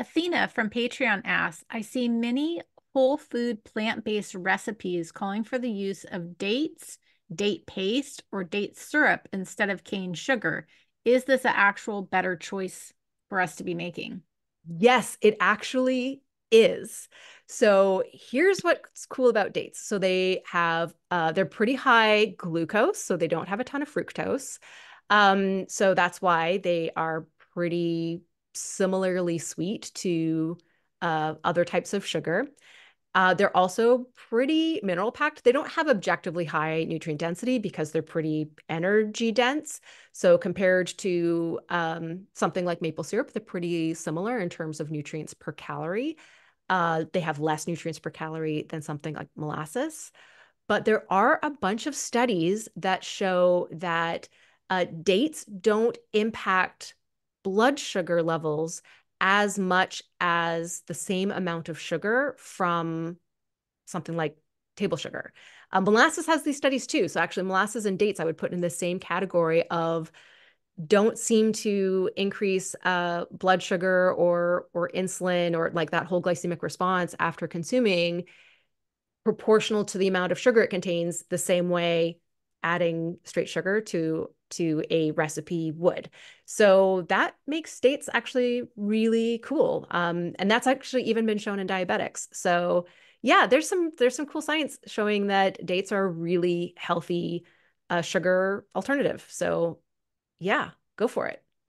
Athena from Patreon asks, I see many whole food plant-based recipes calling for the use of dates, date paste, or date syrup instead of cane sugar. Is this an actual better choice for us to be making? Yes, it actually is. So here's what's cool about dates. So they're pretty high glucose, so they don't have a ton of fructose. So that's why they are pretty similarly sweet to other types of sugar. They're also pretty mineral packed. They don't have objectively high nutrient density because they're pretty energy dense. So compared to something like maple syrup, they're pretty similar in terms of nutrients per calorie. They have less nutrients per calorie than something like molasses. But there are a bunch of studies that show that dates don't impact blood sugar levels as much as the same amount of sugar from something like table sugar. Molasses has these studies too. So actually, molasses and dates I would put in the same category of don't seem to increase blood sugar or insulin or like that whole glycemic response after consuming proportional to the amount of sugar it contains, the same way adding straight sugar to a recipe would. So that makes dates actually really cool. And that's actually even been shown in diabetics. So yeah, there's some cool science showing that dates are a really healthy sugar alternative. So yeah, go for it.